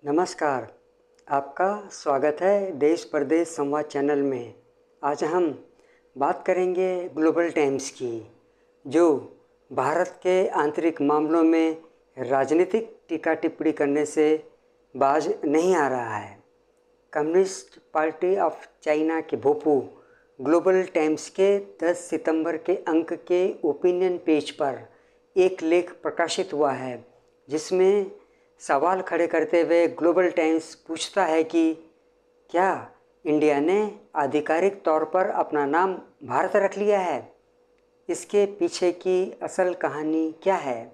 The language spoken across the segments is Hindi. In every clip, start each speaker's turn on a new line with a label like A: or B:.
A: नमस्कार। आपका स्वागत है देश परदेश संवाद चैनल में। आज हम बात करेंगे ग्लोबल टाइम्स की, जो भारत के आंतरिक मामलों में राजनीतिक टीका टिप्पणी करने से बाज नहीं आ रहा है। कम्युनिस्ट पार्टी ऑफ चाइना के भोपू ग्लोबल टाइम्स के 10 सितंबर के अंक के ओपिनियन पेज पर एक लेख प्रकाशित हुआ है, जिसमें सवाल खड़े करते हुए ग्लोबल टाइम्स पूछता है कि क्या इंडिया ने आधिकारिक तौर पर अपना नाम भारत रख लिया है? इसके पीछे की असल कहानी क्या है?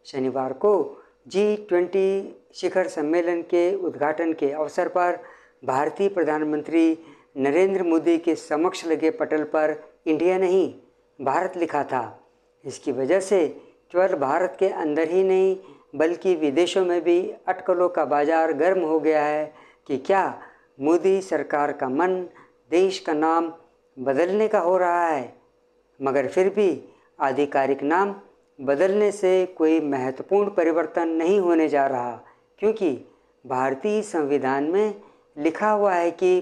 A: शनिवार को G20 शिखर सम्मेलन के उद्घाटन के अवसर पर भारतीय प्रधानमंत्री नरेंद्र मोदी के समक्ष लगे पटल पर इंडिया नहीं, भारत लिखा था। इसकी वजह से केवल भारत के अंदर ही नहीं बल्कि विदेशों में भी अटकलों का बाजार गर्म हो गया है कि क्या मोदी सरकार का मन देश का नाम बदलने का हो रहा है। मगर फिर भी आधिकारिक नाम बदलने से कोई महत्वपूर्ण परिवर्तन नहीं होने जा रहा, क्योंकि भारतीय संविधान में लिखा हुआ है कि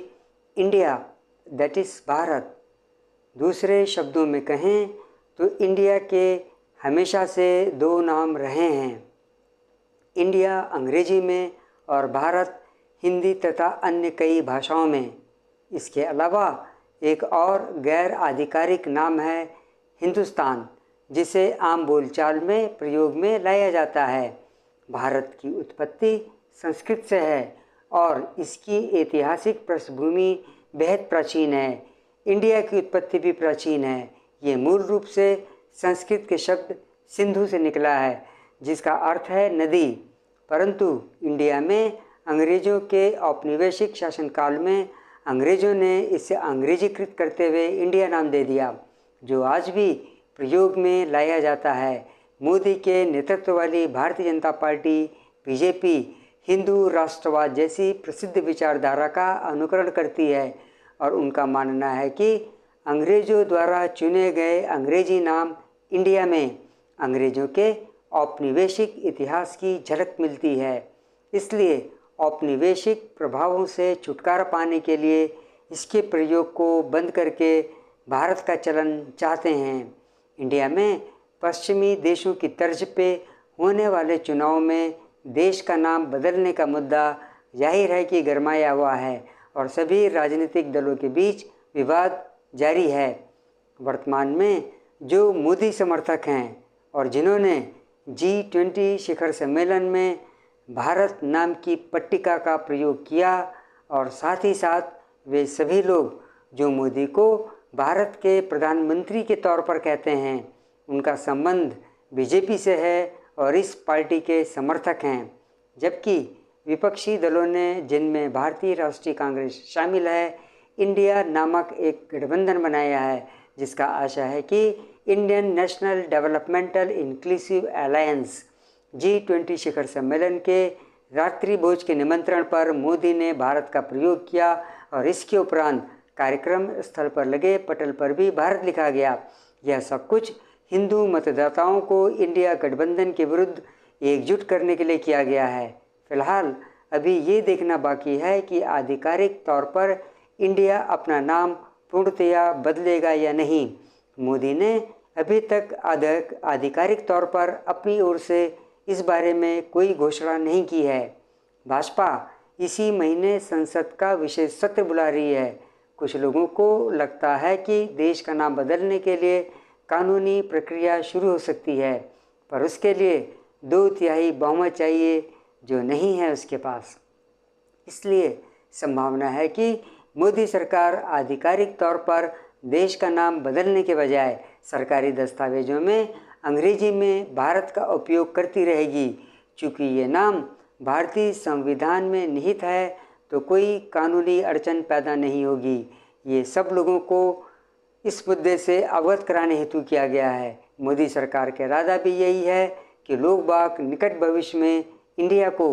A: इंडिया दैट इज़ भारत। दूसरे शब्दों में कहें तो इंडिया के हमेशा से दो नाम रहे हैं, इंडिया अंग्रेजी में और भारत हिंदी तथा अन्य कई भाषाओं में। इसके अलावा एक और गैर आधिकारिक नाम है हिंदुस्तान, जिसे आम बोलचाल में प्रयोग में लाया जाता है। भारत की उत्पत्ति संस्कृत से है और इसकी ऐतिहासिक पृष्ठभूमि बेहद प्राचीन है। इंडिया की उत्पत्ति भी प्राचीन है। ये मूल रूप से संस्कृत के शब्द सिंधु से निकला है, जिसका अर्थ है नदी। परंतु इंडिया में अंग्रेज़ों के औपनिवेशिक शासनकाल में अंग्रेज़ों ने इसे अंग्रेजीकृत करते हुए इंडिया नाम दे दिया, जो आज भी प्रयोग में लाया जाता है। मोदी के नेतृत्व वाली भारतीय जनता पार्टी बीजेपी हिंदू राष्ट्रवाद जैसी प्रसिद्ध विचारधारा का अनुकरण करती है और उनका मानना है कि अंग्रेज़ों द्वारा चुने गए अंग्रेजी नाम इंडिया में अंग्रेज़ों के औपनिवेशिक इतिहास की झलक मिलती है। इसलिए औपनिवेशिक प्रभावों से छुटकारा पाने के लिए इसके प्रयोग को बंद करके भारत का चलन चाहते हैं। इंडिया में पश्चिमी देशों की तर्ज पे होने वाले चुनाव में देश का नाम बदलने का मुद्दा जाहिर है कि गरमाया हुआ है और सभी राजनीतिक दलों के बीच विवाद जारी है। वर्तमान में जो मोदी समर्थक हैं और जिन्होंने G20 शिखर सम्मेलन में भारत नाम की पट्टिका का प्रयोग किया, और साथ ही साथ वे सभी लोग जो मोदी को भारत के प्रधानमंत्री के तौर पर कहते हैं, उनका संबंध बीजेपी से है और इस पार्टी के समर्थक हैं। जबकि विपक्षी दलों ने, जिनमें भारतीय राष्ट्रीय कांग्रेस शामिल है, इंडिया नामक एक गठबंधन बनाया है, जिसका आशा है कि Indian national developmental inclusive alliance G20 शिखर सम्मेलन के रात्रि भोज के निमंत्रण पर मोदी ने भारत का प्रयोग किया और इसके उपरांत कार्यक्रम स्थल पर लगे पटल पर भी भारत लिखा गया। यह सब कुछ हिंदू मतदाताओं को इंडिया गठबंधन के विरुद्ध एकजुट करने के लिए किया गया है। फिलहाल अभी ये देखना बाकी है कि आधिकारिक तौर पर इंडिया अपना नाम पूर्णतया बदलेगा या नहीं। मोदी ने अभी तक आधिकारिक तौर पर अपनी ओर से इस बारे में कोई घोषणा नहीं की है। भाजपा इसी महीने संसद का विशेष सत्र बुला रही है। कुछ लोगों को लगता है कि देश का नाम बदलने के लिए कानूनी प्रक्रिया शुरू हो सकती है, पर उसके लिए 2/3 बहुमत चाहिए, जो नहीं है उसके पास। इसलिए संभावना है कि मोदी सरकार आधिकारिक तौर पर देश का नाम बदलने के बजाय सरकारी दस्तावेजों में अंग्रेजी में भारत का उपयोग करती रहेगी। चूँकि ये नाम भारतीय संविधान में निहित है, तो कोई कानूनी अड़चन पैदा नहीं होगी। ये सब लोगों को इस मुद्दे से अवगत कराने हेतु किया गया है। मोदी सरकार का इरादा भी यही है कि लोग बाग निकट भविष्य में इंडिया को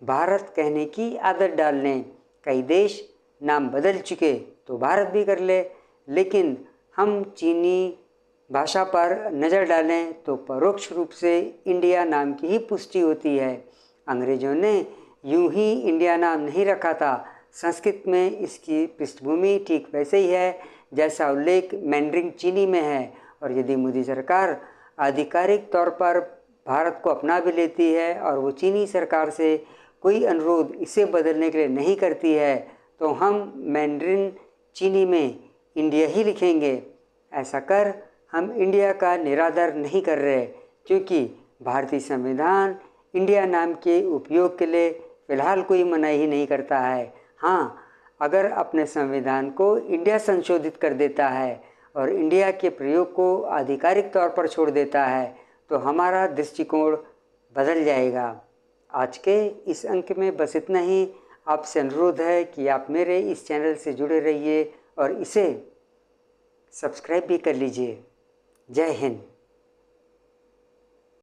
A: भारत कहने की आदत डाल लें। कई देश नाम बदल चुके तो भारत भी कर ले, लेकिन हम चीनी भाषा पर नज़र डालें तो परोक्ष रूप से इंडिया नाम की ही पुष्टि होती है। अंग्रेज़ों ने यूं ही इंडिया नाम नहीं रखा था। संस्कृत में इसकी पृष्ठभूमि ठीक वैसे ही है जैसा उल्लेख मैंड्रिन चीनी में है। और यदि मोदी सरकार आधिकारिक तौर पर भारत को अपना भी लेती है और वो चीनी सरकार से कोई अनुरोध इसे बदलने के लिए नहीं करती है, तो हम मैंड्रिन चीनी में इंडिया ही लिखेंगे। ऐसा कर हम इंडिया का निरादर नहीं कर रहे, क्योंकि भारतीय संविधान इंडिया नाम के उपयोग के लिए फ़िलहाल कोई मनाही ही नहीं करता है। हाँ, अगर अपने संविधान को इंडिया संशोधित कर देता है और इंडिया के प्रयोग को आधिकारिक तौर पर छोड़ देता है, तो हमारा दृष्टिकोण बदल जाएगा। आज के इस अंक में बस इतना ही। आपसे अनुरोध है कि आप मेरे इस चैनल से जुड़े रहिए और इसे सब्सक्राइब भी कर लीजिए। जय हिंद।